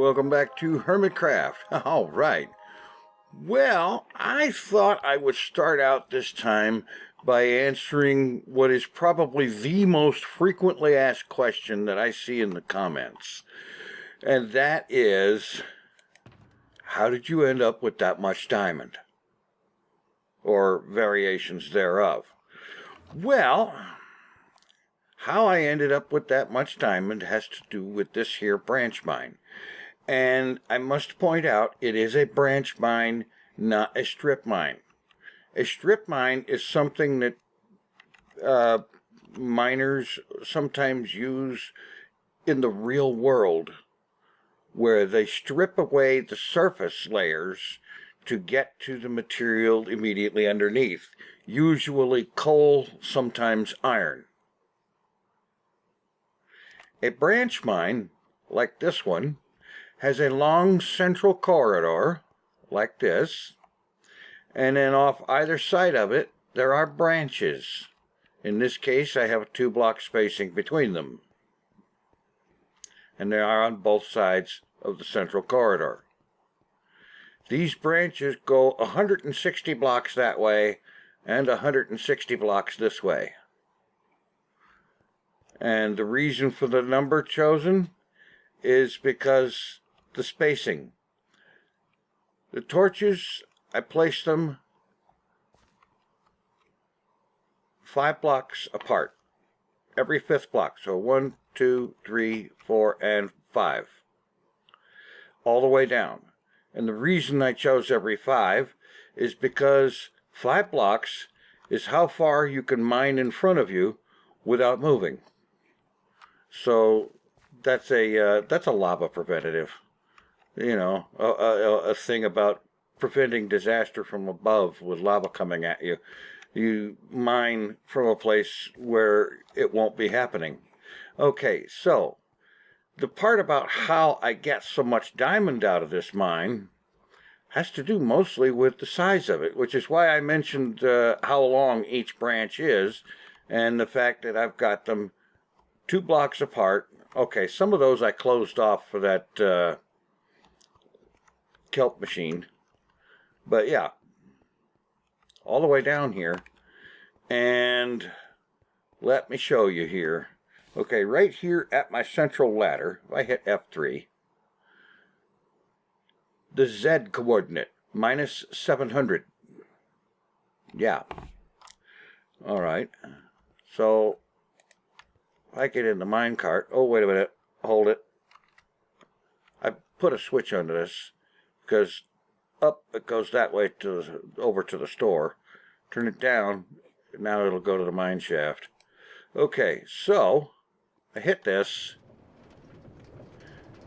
welcome back to Hermitcraft. All right. Well, I thought I would start out this time by answering what is probably the most frequently asked question that I see in the comments. And that is, how did you end up with that much diamond? Or variations thereof. Well, how I ended up with that much diamond has to do with this here branch mine. And I must point out, it is a branch mine, not a strip mine. A strip mine is something that miners sometimes use in the real world, where they strip away the surface layers to get to the material immediately underneath. Usually coal, sometimes iron. A branch mine, like this one, has a long central corridor, like this, and then off either side of it, there are branches. In this case, I have 2 block spacing between them. And they are on both sides of the central corridor. These branches go 160 blocks that way, and 160 blocks this way. And the reason for the number chosen is because the spacing. The torches, I placed them 5 blocks apart, every 5th block. So 1, 2, 3, 4, and 5, all the way down. And the reason I chose every 5 is because 5 blocks is how far you can mine in front of you without moving. So that's a lava preventative. You know, a thing about preventing disaster from above with lava coming at you. You mine from a place where it won't be happening. Okay, so the part about how I get so much diamond out of this mine has to do mostly with the size of it, which is why I mentioned how long each branch is, and the fact that I've got them 2 blocks apart. Okay, some of those I closed off for that kelp machine, but yeah, all the way down here. And let me show you here. Okay, right here at my central ladder, if I hit F3, the Z coordinate, minus 700. Yeah. All right. So if I get in the minecart, oh, wait a minute, hold it. I put a switch under this because up it goes that way over to the store. Turn it down, now it'll go to the mine shaft. Okay, so I hit this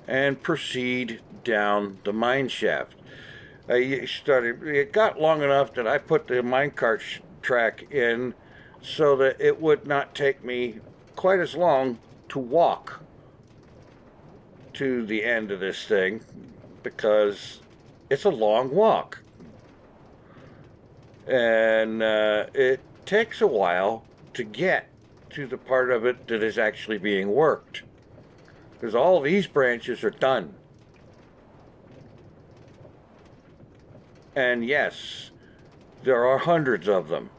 and proceed down the mine shaft. It got long enough that I put the minecart track in so that it would not take me quite as long to walk to the end of this thing, because it's a long walk. And it takes a while to get to the part of it that is actually being worked, because all these branches are done. And yes, there are hundreds of them.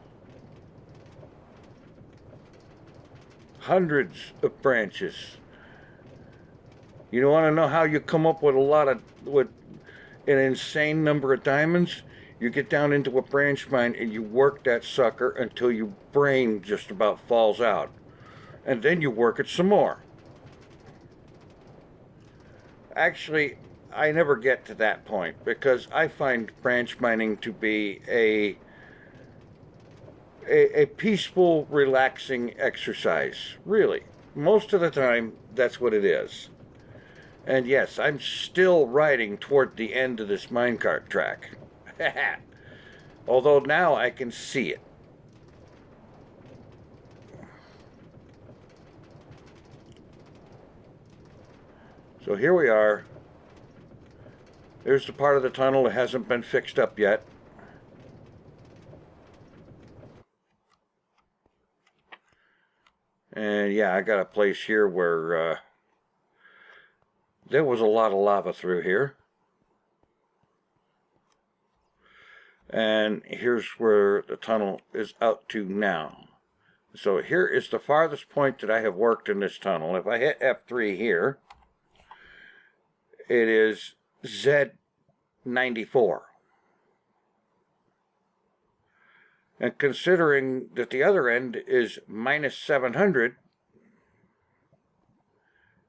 Hundreds of branches. You want to know how you come up with with an insane number of diamonds? You get down into a branch mine and you work that sucker until your brain just about falls out. And then you work it some more. Actually, I never get to that point, because I find branch mining to be a peaceful, relaxing exercise. Really. Most of the time, that's what it is. And yes, I'm still riding toward the end of this minecart track. Although now I can see it. So here we are. There's the part of the tunnel that hasn't been fixed up yet. And yeah, I got a place here where there was a lot of lava through here. And here's where the tunnel is out to now. So here is the farthest point that I have worked in this tunnel. If I hit F3 here, it is Z94. And considering that the other end is minus 700,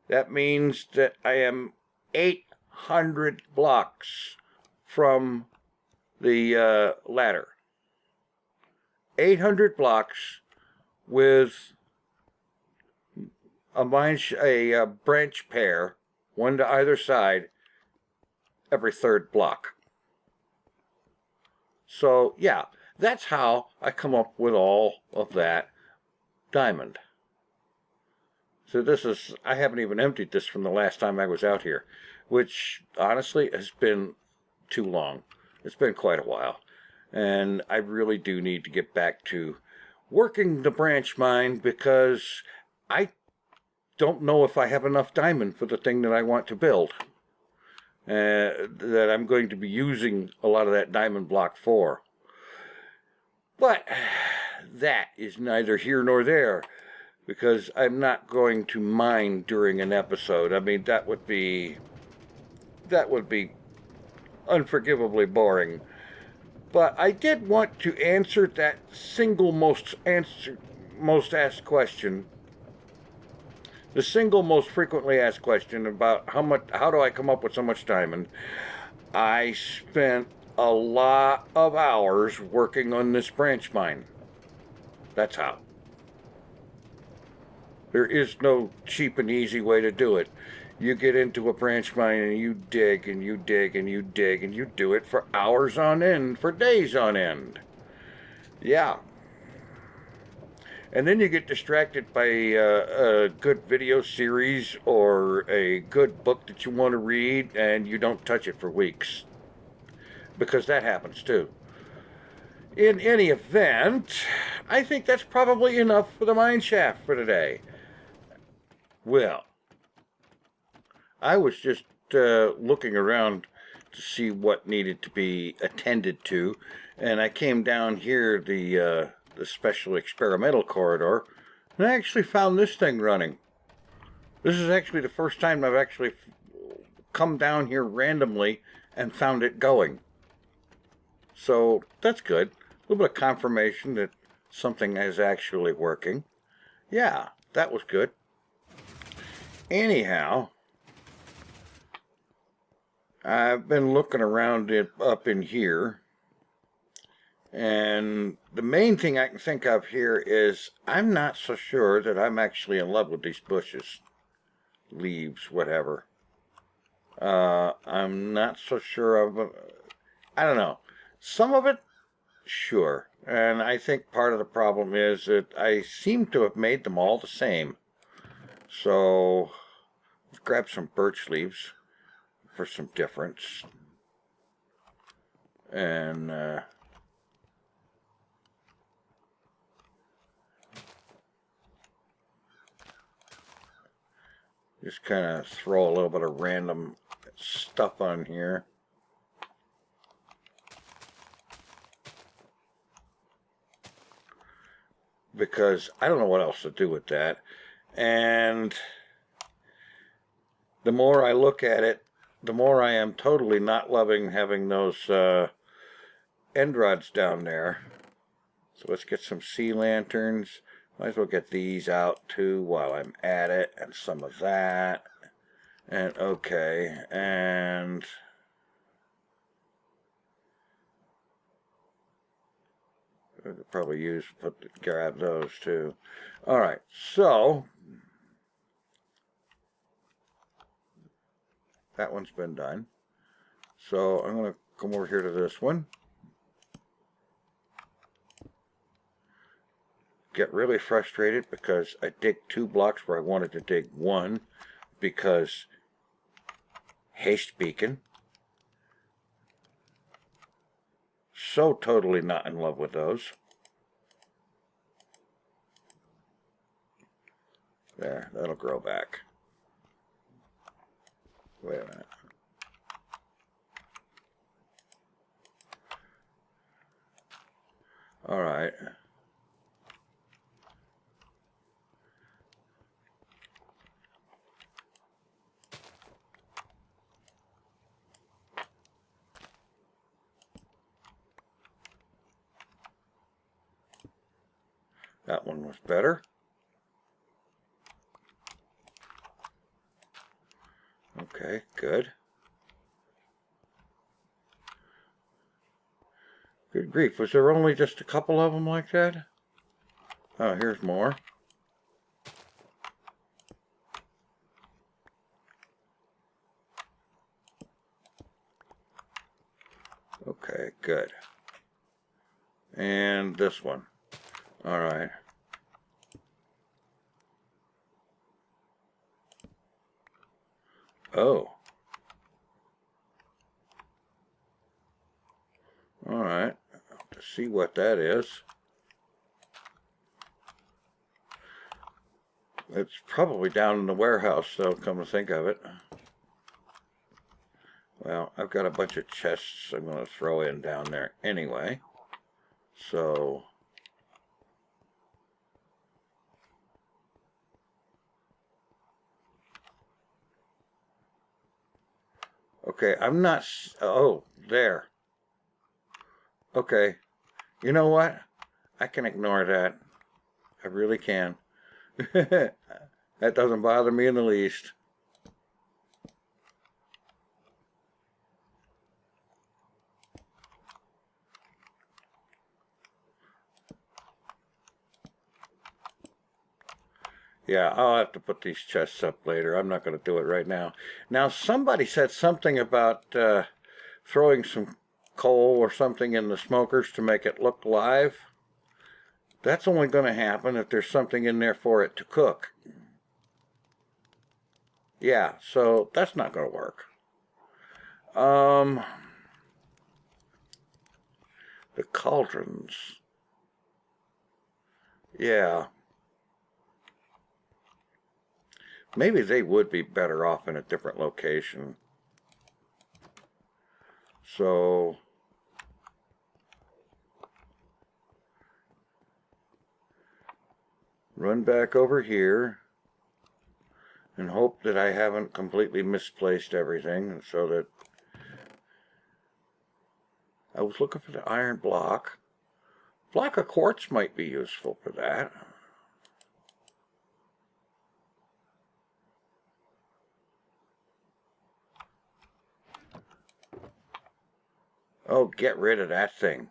that means that I am 800 blocks from the ladder. 800 blocks with a branch pair, one to either side, every third block. So, yeah, that's how I come up with all of that diamond. So this is, I haven't even emptied this from the last time I was out here, which honestly has been too long. It's been quite a while. And I really do need to get back to working the branch mine, because I don't know if I have enough diamond for the thing that I want to build. That I'm going to be using a lot of that diamond block for. But that is neither here nor there, because I'm not going to mine during an episode. I mean, that would be unforgivably boring. But I did want to answer that single most asked question. The single most frequently asked question about how do I come up with so much diamond. I spent a lot of hours working on this branch mine. That's how. There is no cheap and easy way to do it. You get into a branch mine and you dig and you dig and you dig and you do it for hours on end, for days on end. Yeah. And then you get distracted by a good video series or a good book that you want to read, and you don't touch it for weeks. Because that happens too. In any event, I think that's probably enough for the mine shaft for today. Well, I was just looking around to see what needed to be attended to, and I came down here, the special experimental corridor, and I actually found this thing running. This is actually the first time I've actually come down here randomly and found it going. So that's good. A little bit of confirmation that something is actually working. Yeah, that was good. Anyhow, I've been looking around up in here, and the main thing I can think of here is I'm not so sure that I'm actually in love with these bushes, leaves, whatever. I'm not so sure of, I don't know. Some of it, sure. And I think part of the problem is that I seem to have made them all the same. So, let's grab some birch leaves for some difference. And, just kind of throw a little bit of random stuff on here. Because I don't know what else to do with that. And the more I look at it, the more I am totally not loving having those end rods down there. So let's get some sea lanterns. Might as well get these out too while I'm at it, and some of that. And okay, and I could probably grab those too. Alright, so that one's been done. So I'm going to come over here to this one. Get really frustrated because I dig 2 blocks where I wanted to dig 1 because haste beacon. So totally not in love with those. There, that'll grow back. Wait a minute. All right. That one was better. Okay, good. Good grief, was there only just a couple of them like that? Oh, here's more. Okay, good. And this one. All right. Oh. All right. To see what that is. It's probably down in the warehouse, though, come to think of it. Well, I've got a bunch of chests I'm going to throw in down there anyway. So... okay, I'm not... oh, there. Okay. You know what? I can ignore that. I really can. That doesn't bother me in the least. Yeah, I'll have to put these chests up later. I'm not going to do it right now. Now, somebody said something about throwing some coal or something in the smokers to make it look live. That's only going to happen if there's something in there for it to cook. Yeah, so that's not going to work. The cauldrons. Yeah. Maybe they would be better off in a different location. So... run back over here and hope that I haven't completely misplaced everything, so that I was looking for the iron block. Block of quartz might be useful for that. Oh, get rid of that thing.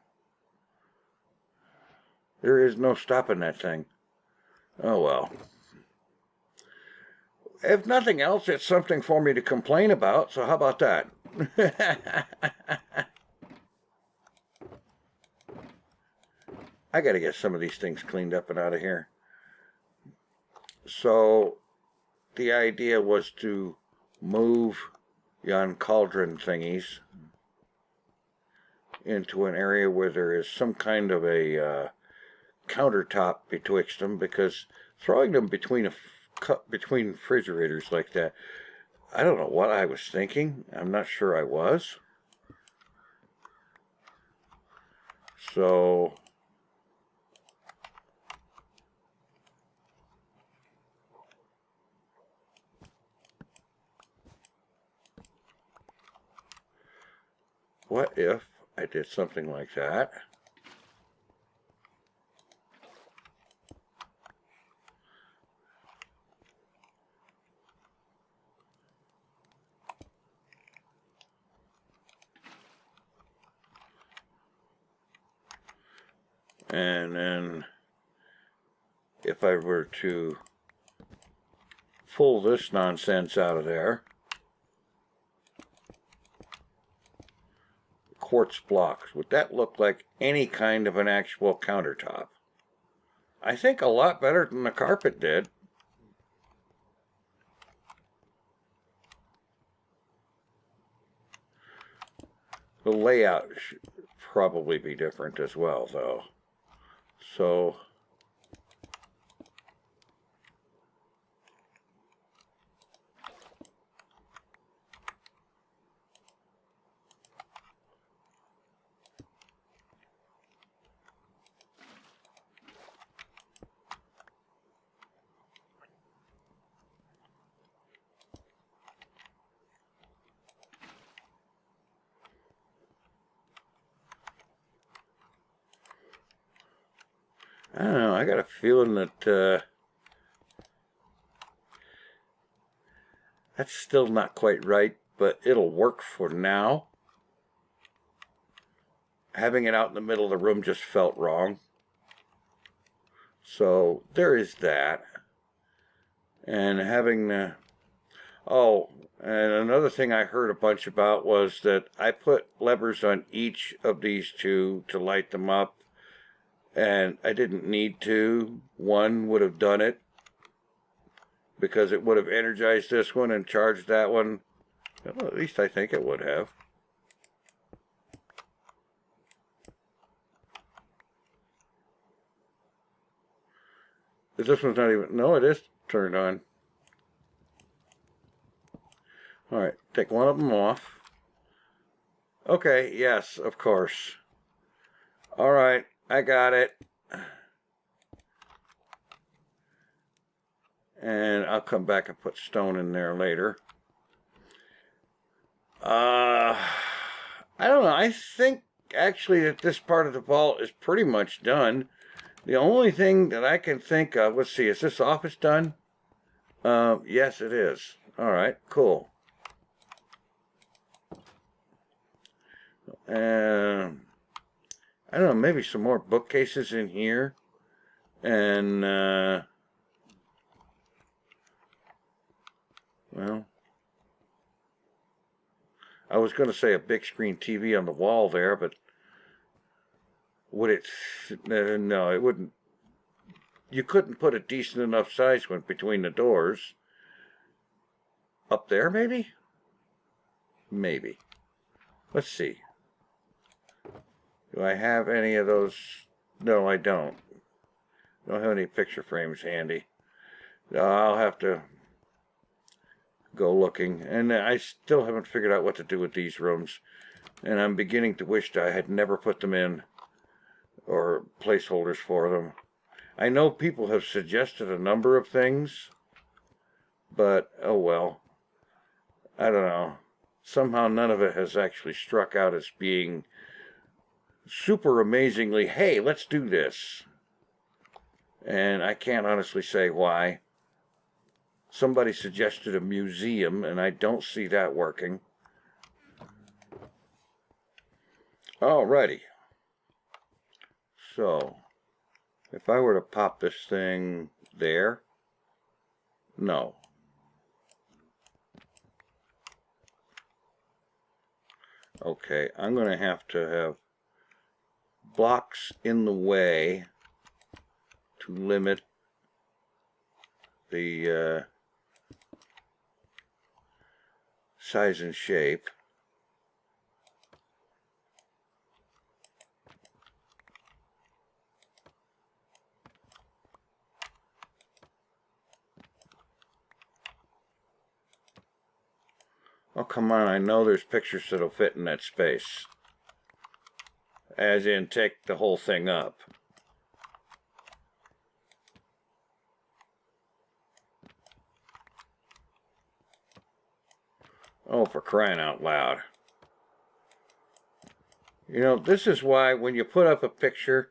There is no stopping that thing. Oh well. If nothing else, it's something for me to complain about, so how about that? I gotta get some of these things cleaned up and out of here. So, the idea was to move yon cauldron thingies into an area where there is some kind of a countertop betwixt them, because throwing them between refrigerators like that, I don't know what I was thinking. I'm not sure I was. So what if I did something like that? And then if I were to pull this nonsense out of there, quartz blocks, would that look like any kind of an actual countertop? I think a lot better than the carpet did. The layout should probably be different as well, though. So I don't know, I got a feeling that that's still not quite right, but it'll work for now. Having it out in the middle of the room just felt wrong. So there is that. And having the... Oh, and another thing I heard a bunch about was that I put levers on each of these two to light them up. And I didn't need to. One would have done it, because it would have energized this one and charged that one. Well, at least I think it would have. This one's not even... No, it is turned on. Alright, take one of them off. Okay, yes, of course. Alright, I got it. And I'll come back and put stone in there later. I don't know. I think actually that this part of the vault is pretty much done. The only thing that I can think of, let's see, is this office done? Yes, it is. All right, cool. I don't know, maybe some more bookcases in here. And, well, I was going to say a big screen TV on the wall there, but would it? No, it wouldn't. You couldn't put a decent enough size one between the doors. Up there, maybe? Maybe. Let's see. Do I have any of those? No, I don't. Don't have any picture frames handy. I'll have to go looking. And I still haven't figured out what to do with these rooms. And I'm beginning to wish that I had never put them in, or placeholders for them. I know people have suggested a number of things, but oh well. I don't know. Somehow none of it has actually struck out as being super amazingly, hey, let's do this. And I can't honestly say why. Somebody suggested a museum, and I don't see that working. Alrighty. So, if I were to pop this thing there, no. Okay, I'm going to have blocks in the way to limit the size and shape. Oh, come on, I know there's pictures that'll fit in that space. As in, take the whole thing up. Oh, for crying out loud. You know, this is why when you put up a picture,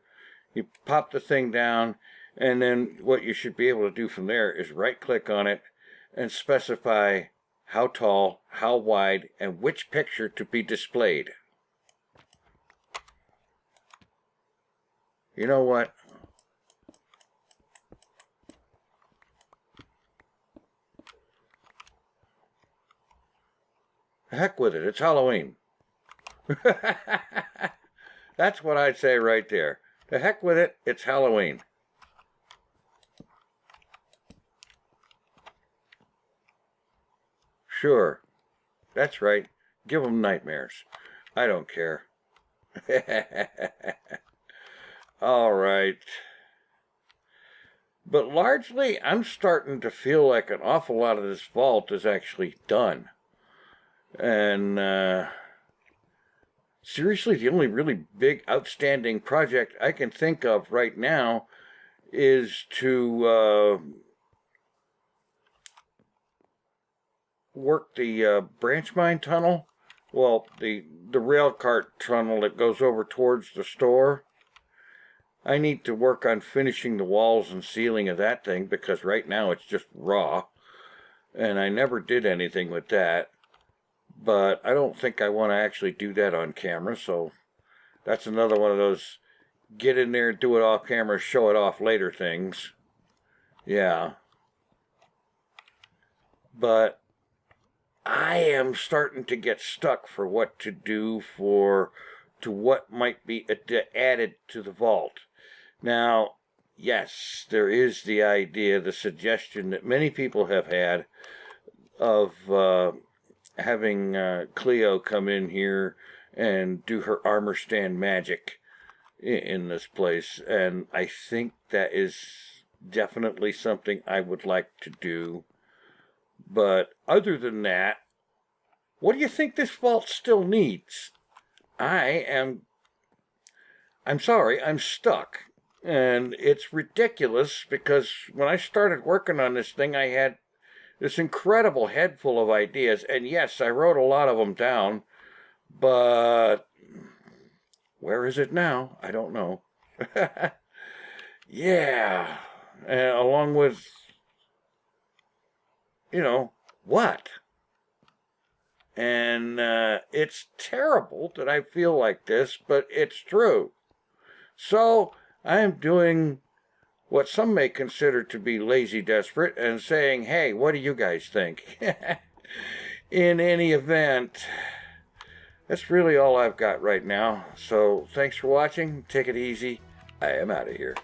you pop the thing down, and then what you should be able to do from there is right-click on it and specify how tall, how wide, and which picture to be displayed. You know what? Heck with it, it's Halloween. That's what I'd say right there. The heck with it, it's Halloween. Sure, that's right. Give them nightmares. I don't care. All right. But largely, I'm starting to feel like an awful lot of this vault is actually done. And seriously, the only really big outstanding project I can think of right now is to work the branch mine tunnel. Well, the rail cart tunnel that goes over towards the store. I need to work on finishing the walls and ceiling of that thing, because right now it's just raw. And I never did anything with that. But I don't think I want to actually do that on camera, so that's another one of those get in there, do it off camera, show it off later things. Yeah. But I am starting to get stuck for what to do to what might be added to the vault. Now, yes, there is the idea, the suggestion that many people have had of having Cleo come in here and do her armor stand magic in this place. And I think that is definitely something I would like to do. But other than that, what do you think this vault still needs? I'm sorry, I'm stuck. And it's ridiculous, because when I started working on this thing, I had this incredible head full of ideas. And yes, I wrote a lot of them down. But where is it now? I don't know. Yeah. Along with, what? And it's terrible that I feel like this, but it's true. So I am doing what some may consider to be lazy desperate and saying, hey, what do you guys think? In any event, that's really all I've got right now. So thanks for watching. Take it easy. I am out of here.